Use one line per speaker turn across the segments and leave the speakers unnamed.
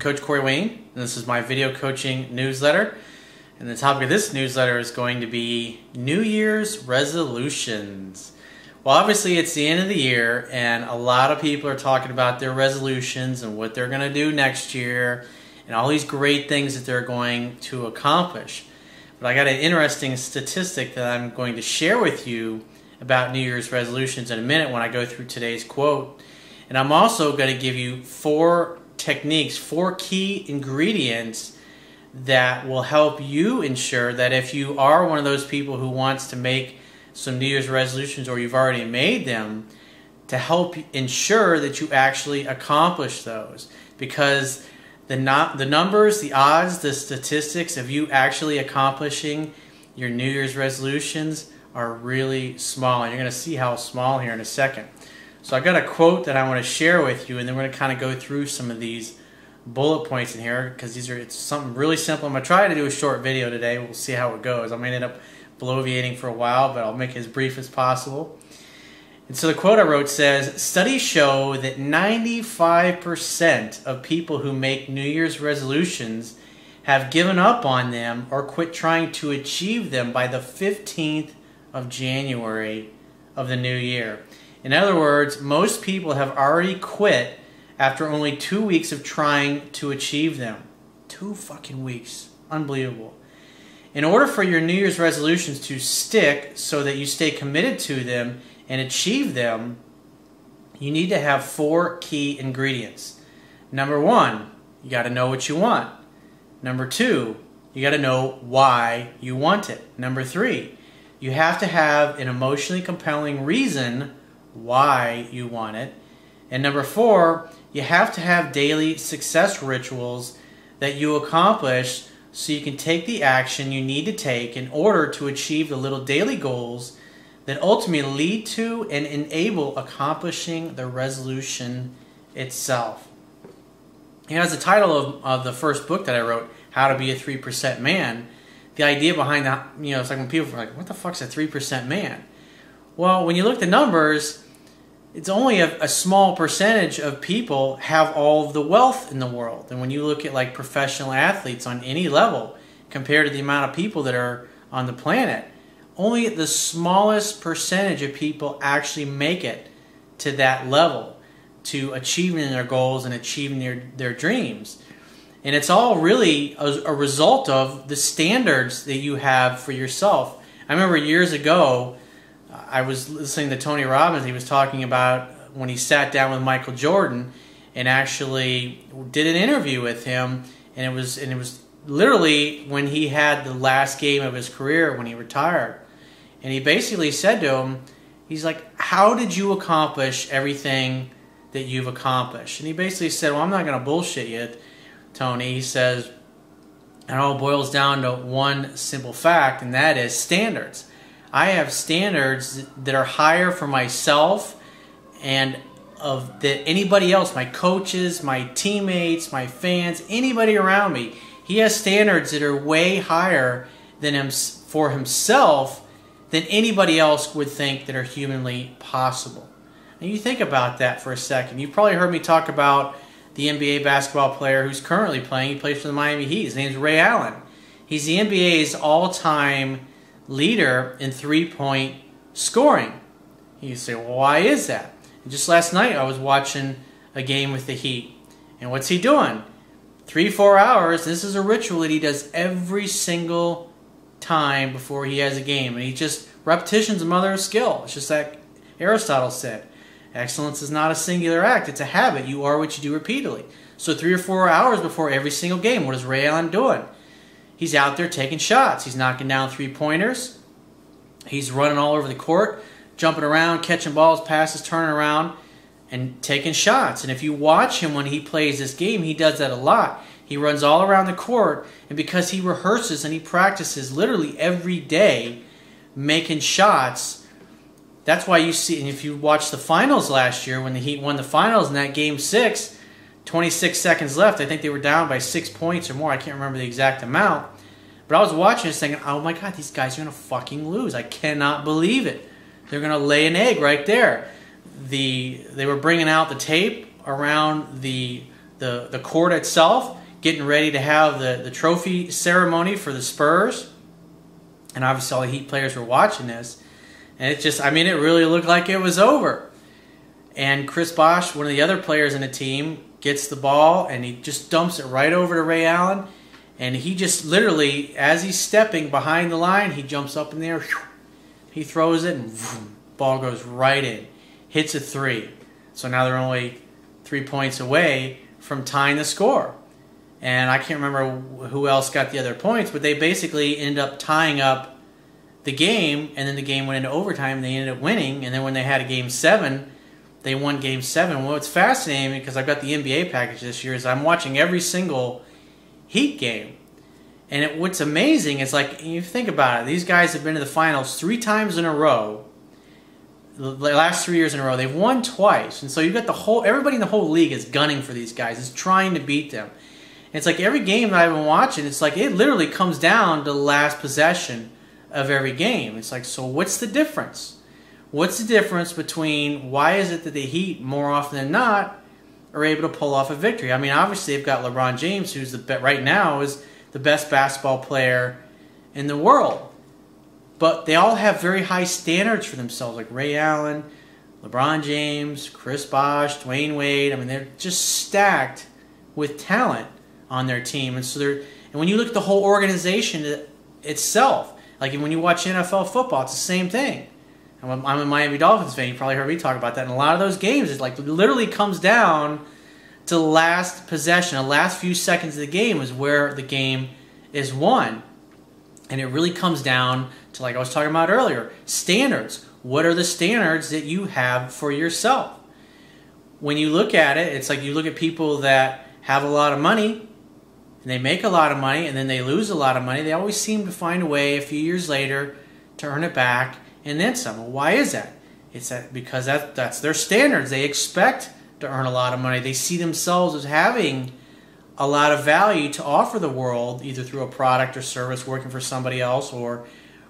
Coach Corey Wayne, and this is my video coaching newsletter. And the topic of this newsletter is going to be New Year's resolutions. Well, obviously it's the end of the year, and a lot of people are talking about their resolutions and what they're going to do next year, and all these great things that they're going to accomplish. But I got an interesting statistic that I'm going to share with you about New Year's resolutions in a minute when I go through today's quote. And I'm also going to give you 4 techniques, 4 key ingredients that will help you ensure that if you are one of those people who wants to make some New Year's resolutions, or you've already made them, to help ensure that you actually accomplish those. Because the numbers, the odds, the statistics of you actually accomplishing your New Year's resolutions are really small. And you're going to see how small here in a second. So I've got a quote that I want to share with you, and then we're going to kind of go through some of these bullet points in here, because it's something really simple. I'm going to try to do a short video today. We'll see how it goes. I may end up bloviating for a while, but I'll make it as brief as possible. And so the quote I wrote says, "Studies show that 95% of people who make New Year's resolutions have given up on them or quit trying to achieve them by the 15th of January of the new year." In other words, most people have already quit after only 2 weeks of trying to achieve them. 2 fucking weeks. Unbelievable. In order for your New Year's resolutions to stick so that you stay committed to them and achieve them, you need to have 4 key ingredients. Number 1, you got to know what you want. Number 2, you got to know why you want it. Number 3, you have to have an emotionally compelling reason why you want it. And number 4, you have to have daily success rituals that you accomplish so you can take the action you need to take in order to achieve the little daily goals that ultimately lead to and enable accomplishing the resolution itself. And as the title of the first book that I wrote, How to Be a 3% Man, the idea behind that, it's like when people are like, what the fuck's a 3% man? Well, when you look at the numbers, it's only a small percentage of people have all of the wealth in the world. And when you look at like professional athletes on any level compared to the amount of people that are on the planet, only the smallest percentage of people actually make it to that level, to achieving their goals and achieving their dreams. And it's all really a result of the standards that you have for yourself. I remember years ago, I was listening to Tony Robbins. He was talking about when he sat down with Michael Jordan and actually did an interview with him, and it was literally when he had the last game of his career when he retired. And he basically said to him, he's like, "How did you accomplish everything that you've accomplished?" And he basically said, "Well, I'm not going to bullshit you, Tony." He says, "It all boils down to one simple fact, and that is standards. I have standards that are higher for myself and that anybody else, my coaches, my teammates, my fans, anybody around me. He has standards that are way higher than for himself than anybody else would think that are humanly possible." And you think about that for a second. You've probably heard me talk about the NBA basketball player who's currently playing. He plays for the Miami Heat. His name's Ray Allen. He's the NBA's all-time leader in 3-point scoring. You say, well, why is that? And just last night I was watching a game with the Heat. And what's he doing? 3-4 hours. This is a ritual that he does every single time before he has a game. And he just, repetition's the mother of skill. It's just like Aristotle said. Excellence is not a singular act. It's a habit. You are what you do repeatedly. So 3 or 4 hours before every single game, what is Ray Allen doing? He's out there taking shots. He's knocking down 3-pointers. He's running all over the court, jumping around, catching balls, passes, turning around, and taking shots. And if you watch him when he plays this game, he does that a lot. He runs all around the court, and because he rehearses and he practices literally every day making shots, that's why you see, and if you watch the finals last year when the Heat won the finals in that game 6, 26 seconds left. I think they were down by 6 points or more. I can't remember the exact amount. But I was watching this thinking, oh my God, these guys are going to fucking lose. I cannot believe it. They're going to lay an egg right there. They were bringing out the tape around the the court itself, getting ready to have the trophy ceremony for the Spurs. And obviously all the Heat players were watching this. And it just, I mean, it really looked like it was over. And Chris Bosh, one of the other players in the team, gets the ball and he just dumps it right over to Ray Allen. And he just literally, as he's stepping behind the line, he jumps up in the air. He throws it and boom, ball goes right in. Hits a three. So now they're only 3 points away from tying the score. And I can't remember who else got the other points, but they basically end up tying up the game, and then the game went into overtime, and they ended up winning. And then when they had a Game 7, they won Game 7. Well, it's fascinating because I've got the NBA package this year, is I'm watching every single Heat game. And what's amazing is, like, you think about it, these guys have been to the finals 3 times in a row. The last 3 years in a row, they've won twice, and so you've got everybody in the whole league is gunning for these guys, is trying to beat them. And it's like every game that I've been watching, it's like it literally comes down to the last possession of every game. It's like, so what's the difference? What's the difference between why is it that the Heat more often than not are able to pull off a victory? I mean, obviously they've got LeBron James, who's right now is the best basketball player in the world. But they all have very high standards for themselves, like Ray Allen, LeBron James, Chris Bosh, Dwayne Wade. I mean, they're just stacked with talent on their team. And so and when you look at the whole organization itself, like when you watch NFL football, it's the same thing. I'm a Miami Dolphins fan. You probably heard me talk about that. And a lot of those games, it like literally comes down to the last possession, the last few seconds of the game is where the game is won. And it really comes down to, like I was talking about earlier, standards. What are the standards that you have for yourself? When you look at it, it's like you look at people that have a lot of money, and they make a lot of money, and then they lose a lot of money. They always seem to find a way a few years later to earn it back and then some. Well, why is that? It's because that's their standards. They expect to earn a lot of money. They see themselves as having a lot of value to offer the world, either through a product or service, working for somebody else or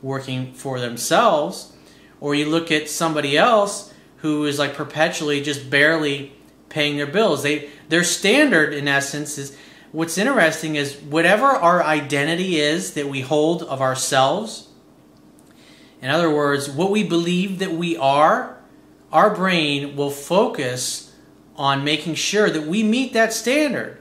working for themselves. Or you look at somebody else who is like perpetually just barely paying their bills. Their standard, in essence, is, what's interesting is whatever our identity is that we hold of ourselves, in other words, what we believe that we are, our brain will focus on making sure that we meet that standard.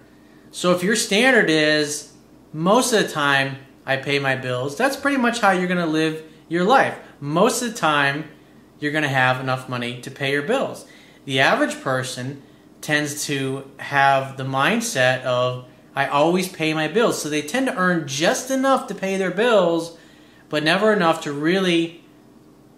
So if your standard is, most of the time I pay my bills, that's pretty much how you're going to live your life. Most of the time you're going to have enough money to pay your bills. The average person tends to have the mindset of, I always pay my bills. So they tend to earn just enough to pay their bills, but never enough to really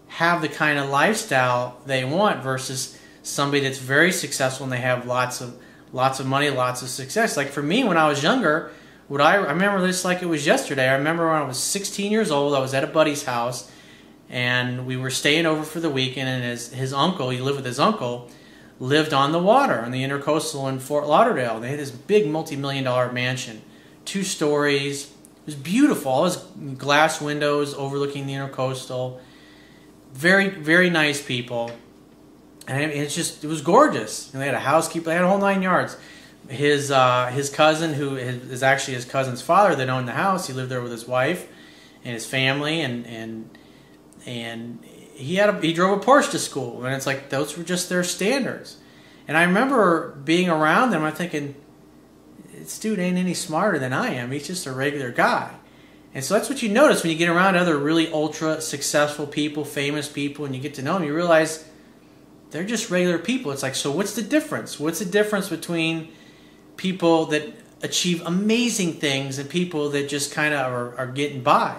have the kind of lifestyle they want, versus somebody that's very successful and they have lots of money, lots of success. Like for me, when I was younger, I remember this like it was yesterday. I remember when I was 16 years old, I was at a buddy's house, and we were staying over for the weekend, and his uncle, he lived with his uncle, lived on the water on the Intercoastal in Fort Lauderdale. They had this big multi-million-dollar mansion, 2 stories. It was beautiful. All his glass windows overlooking the Intercoastal. Very, very nice people. And it was gorgeous. And they had a housekeeper. They had a whole 9 yards. His cousin, who is actually his cousin's father, that owned the house. He lived there with his wife and his family, and he drove a Porsche to school. And it's like those were just their standards. And I remember being around them. I'm thinking, this dude ain't any smarter than I am. He's just a regular guy. And so that's what you notice when you get around other really ultra successful people, famous people, and you get to know them. You realize they're just regular people. It's like, so what's the difference? What's the difference between people that achieve amazing things and people that just kind of are getting by?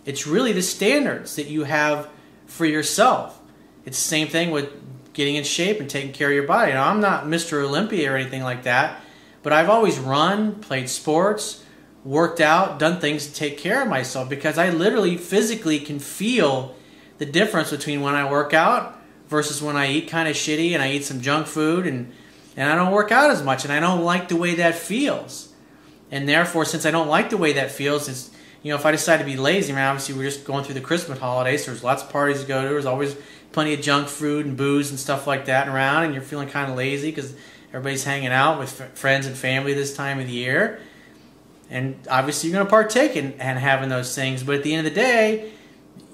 It's really the standards that you have for yourself. It's the same thing with getting in shape and taking care of your body. Now, I'm not Mr. Olympia or anything like that, but I've always run, played sports, worked out, done things to take care of myself, because I literally physically can feel the difference between when I work out versus when I eat kind of shitty and I eat some junk food and I don't work out as much, and I don't like the way that feels. And therefore, since I don't like the way that feels, it's, if I decide to be lazy, I mean, obviously we're just going through the Christmas holidays, so there's lots of parties to go to, there's always plenty of junk food and booze and stuff like that around, and you're feeling kind of lazy because Everybody's hanging out with friends and family this time of the year. And obviously you're going to partake in having those things. But at the end of the day,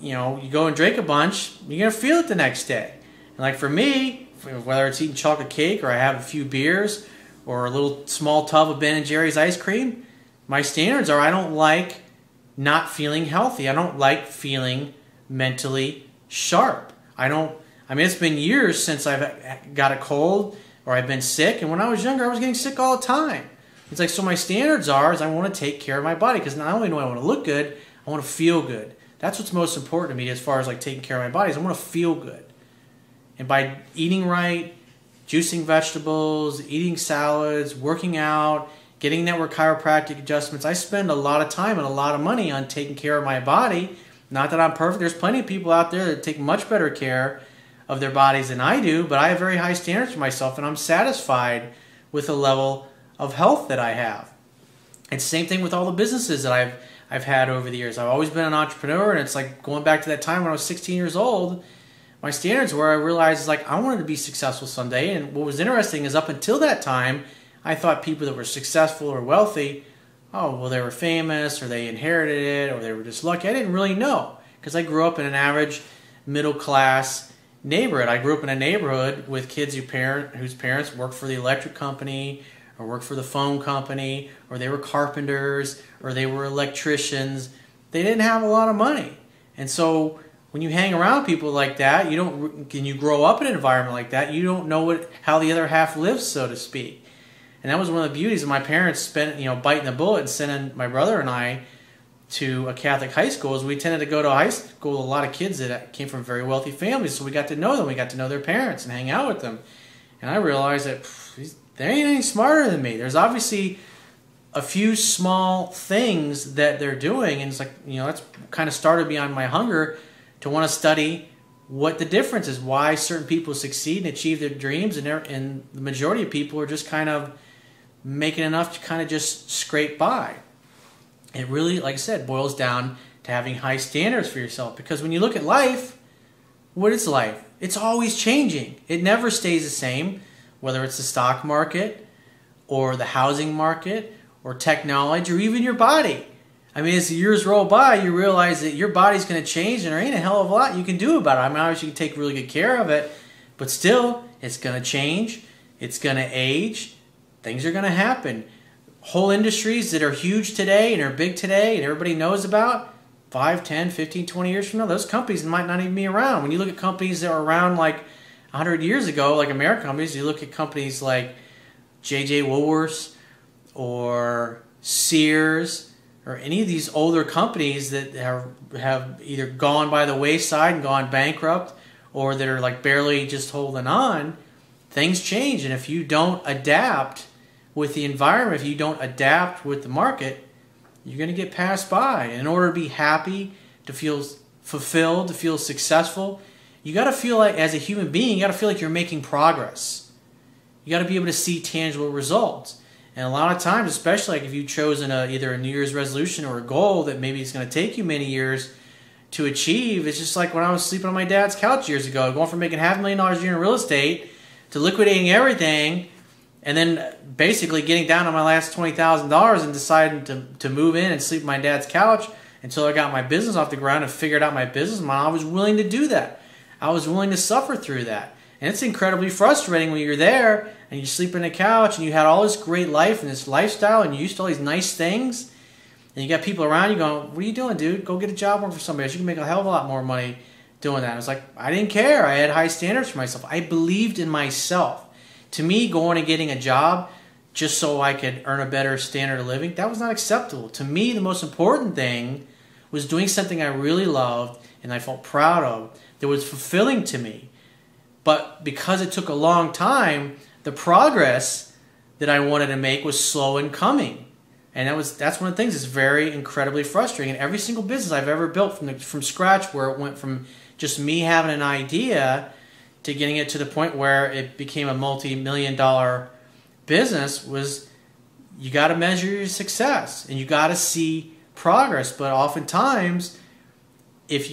you know, you go and drink a bunch, you're going to feel it the next day. And like for me, whether it's eating chocolate cake or I have a few beers or a little small tub of Ben & Jerry's ice cream, my standards are I don't like not feeling healthy. I don't like feeling mentally sharp. I mean, it's been years since I've got a cold or I've been sick. And when I was younger, I was getting sick all the time. It's like, so my standards are is I want to take care of my body, because not only do I want to look good, I want to feel good. That's what's most important to me as far as like taking care of my body is I want to feel good. And by eating right, juicing vegetables, eating salads, working out, getting network chiropractic adjustments, I spend a lot of time and a lot of money on taking care of my body. Not that I'm perfect. There's plenty of people out there that take much better care of their bodies than I do, but I have very high standards for myself, and I'm satisfied with the level of health that I have. It's the same thing with all the businesses that I've had over the years. I've always been an entrepreneur, and it's like going back to that time when I was 16 years old, my standards were I realized like I wanted to be successful someday. And what was interesting is up until that time, I thought people that were successful or wealthy, oh, well, they were famous or they inherited it or they were just lucky. I didn't really know because I grew up in an average middle class neighborhood. I grew up in a neighborhood with kids whose parents worked for the electric company or worked for the phone company, or they were carpenters, or they were electricians. They didn't have a lot of money. And so when you hang around people like that, and you grow up in an environment like that, you don't know how the other half lives, so to speak. And that was one of the beauties of my parents biting the bullet and sending my brother and I to a Catholic high school. Is we tended to go to high school with a lot of kids that came from very wealthy families, so we got to know them. We got to know their parents and hang out with them. And I realized that they ain't any smarter than me. There's obviously a few small things that they're doing, and it's like, that's kind of started me on my hunger to want to study what the difference is, why certain people succeed and achieve their dreams, and the majority of people are just kind of making enough to kind of just scrape by. It really, like I said, boils down to having high standards for yourself, because when you look at life, what is life? It's always changing. It never stays the same, whether it's the stock market or the housing market or technology or even your body. I mean, as the years roll by, you realize that your body's going to change, and there ain't a hell of a lot you can do about it. I mean, obviously you can take really good care of it, but still, it's going to change. It's going to age. Things are going to happen. Whole industries that are huge today and are big today and everybody knows about, 5, 10, 15, 20 years from now, those companies might not even be around. When you look at companies that were around like 100 years ago, like American companies, you look at companies like J.J. Woolworths or Sears or any of these older companies that have either gone by the wayside and gone bankrupt, or that are like barely just holding on, things change. And if you don't adapt with the environment, if you don't adapt with the market, you're going to get passed by. In order to be happy, to feel fulfilled, to feel successful, you got to feel like, as a human being, you got to feel like you're making progress. You got to be able to see tangible results. And a lot of times, especially like if you've chosen either a New Year's resolution or a goal that maybe it's going to take you many years to achieve, it's just like when I was sleeping on my dad's couch years ago, going from making $500,000 a year in real estate to liquidating everything, and then basically getting down to my last $20,000 and deciding to move in and sleep on my dad's couch until I got my business off the ground and figured out my business model. I was willing to do that. I was willing to suffer through that. And it's incredibly frustrating when you're there and you sleep on the couch and you had all this great life and this lifestyle and you're used to all these nice things, and you got people around you going, what are you doing, dude? Go get a job working for somebody else. You can make a hell of a lot more money doing that. I was like, I didn't care. I had high standards for myself. I believed in myself. To me, going and getting a job just so I could earn a better standard of living, that was not acceptable. To me, the most important thing was doing something I really loved and I felt proud of, that was fulfilling to me. But because it took a long time, the progress that I wanted to make was slow in coming. And that's one of the things that's very incredibly frustrating. And every single business I've ever built from scratch, where it went from just me having an idea to getting it to the point where it became a multi-million-dollar business, was you got to measure your success and you got to see progress. But oftentimes,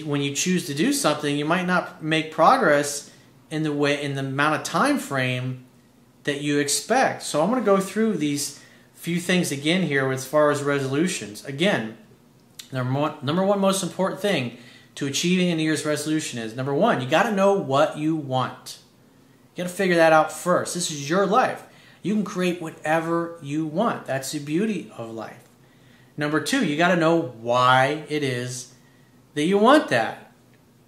when you choose to do something, you might not make progress in the amount of time frame that you expect. So I'm going to go through these few things again here as far as resolutions. Again, number one most important thing to achieving a New Year's resolution is, number one, you got to know what you want. You got to figure that out first. This is your life. You can create whatever you want. That's the beauty of life. Number two, you got to know why it is that you want that.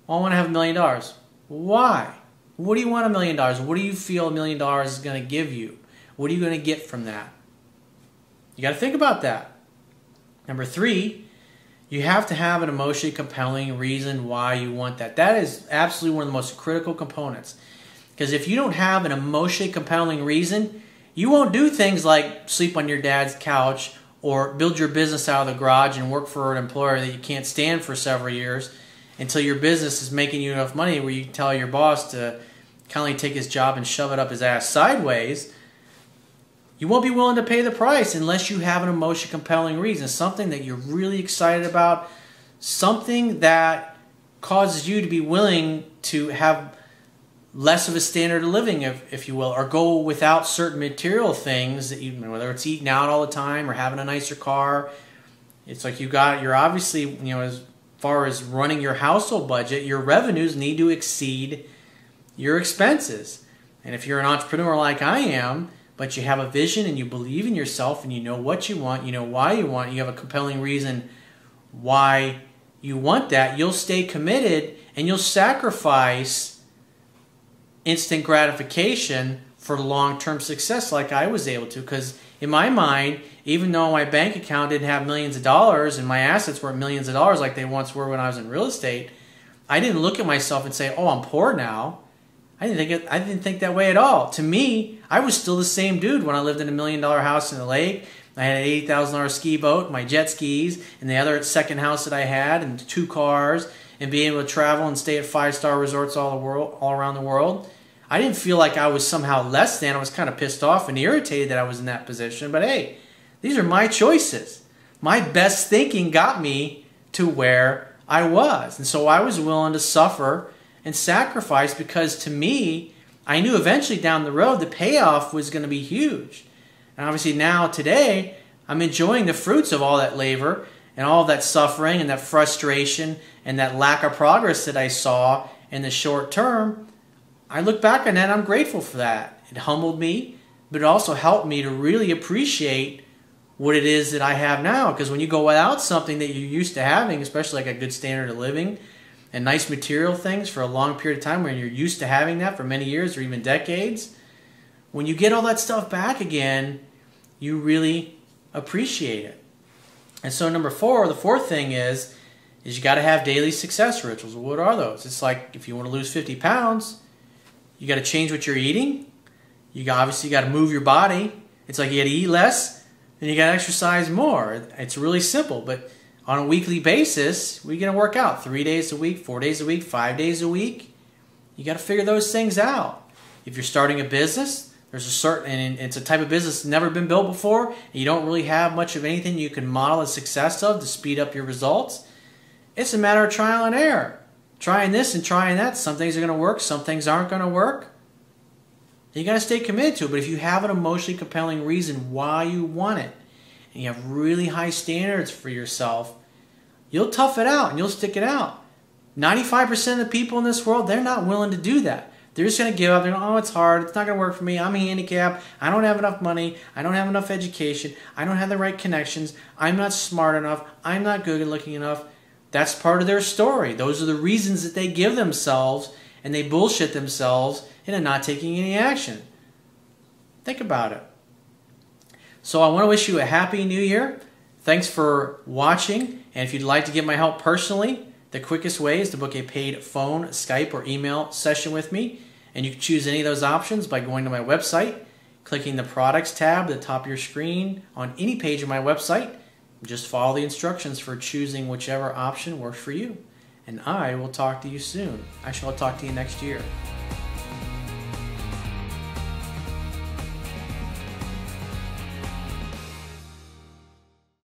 Well, I want to have $1 million. Why? What do you want $1 million? What do you feel $1 million is going to give you? What are you going to get from that? You got to think about that. Number three, you have to have an emotionally compelling reason why you want that. That is absolutely one of the most critical components. Because if you don't have an emotionally compelling reason, you won't do things like sleep on your dad's couch or build your business out of the garage and work for an employer that you can't stand for several years until your business is making you enough money where you can tell your boss to kindly take his job and shove it up his ass sideways. You won't be willing to pay the price unless you have an emotionally compelling reason, something that you're really excited about, something that causes you to be willing to have less of a standard of living, if you will, or go without certain material things that you, whether it's eating out all the time or having a nicer car. It's like you're obviously, as far as running your household budget, your revenues need to exceed your expenses. And if you're an entrepreneur like I am, but you have a vision and you believe in yourself and you know what you want, you know why you want, you have a compelling reason why you want that, you'll stay committed and you'll sacrifice instant gratification for long-term success like I was able to. Because in my mind, even though my bank account didn't have millions of dollars and my assets were millions of dollars like they once were when I was in real estate, I didn't look at myself and say, oh, I'm poor now. I didn't think that way at all. To me, I was still the same dude when I lived in $1 million house in the lake. I had an $80,000 ski boat, my jet skis, and the other second house that I had, and 2 cars, and being able to travel and stay at 5-star resorts all around the world. I didn't feel like I was somehow less than. I was kind of pissed off and irritated that I was in that position. But hey, these are my choices. My best thinking got me to where I was. And so I was willing to suffer and sacrifice because to me, I knew eventually down the road the payoff was going to be huge. And obviously now, today, I'm enjoying the fruits of all that labor and all that suffering and that frustration and that lack of progress that I saw in the short term. I look back on that and I'm grateful for that. It humbled me, but it also helped me to really appreciate what it is that I have now. Because when you go without something that you're used to having, especially like a good standard of living and nice material things for a long period of time, when you're used to having that for many years or even decades, when you get all that stuff back again, you really appreciate it. And so number 4, the fourth thing is you got to have daily success rituals. What are those? It's like if you want to lose 50 pounds, you got to change what you're eating. You obviously got to move your body. It's like you got to eat less and you got to exercise more. It's really simple, but on a weekly basis, we're going to work out 3 days a week, 4 days a week, 5 days a week. You got to figure those things out. If you're starting a business, there's a certain, and it's a type of business that's never been built before, and you don't really have much of anything you can model the success of to speed up your results. It's a matter of trial and error. Trying this and trying that. Some things are going to work, some things aren't going to work. You got to stay committed to it. But if you have an emotionally compelling reason why you want it, and you have really high standards for yourself, you'll tough it out and you'll stick it out. 95% of the people in this world, they're not willing to do that. They're just going to give up. They're going, oh, it's hard. It's not going to work for me. I'm handicapped. I don't have enough money. I don't have enough education. I don't have the right connections. I'm not smart enough. I'm not good looking enough. That's part of their story. Those are the reasons that they give themselves, and they bullshit themselves into not taking any action. Think about it. So I want to wish you a happy new year. Thanks for watching. And if you'd like to get my help personally, the quickest way is to book a paid phone, Skype, or email session with me. And you can choose any of those options by going to my website, clicking the Products tab at the top of your screen on any page of my website. Just follow the instructions for choosing whichever option works for you. And I will talk to you soon. I shall talk to you next year.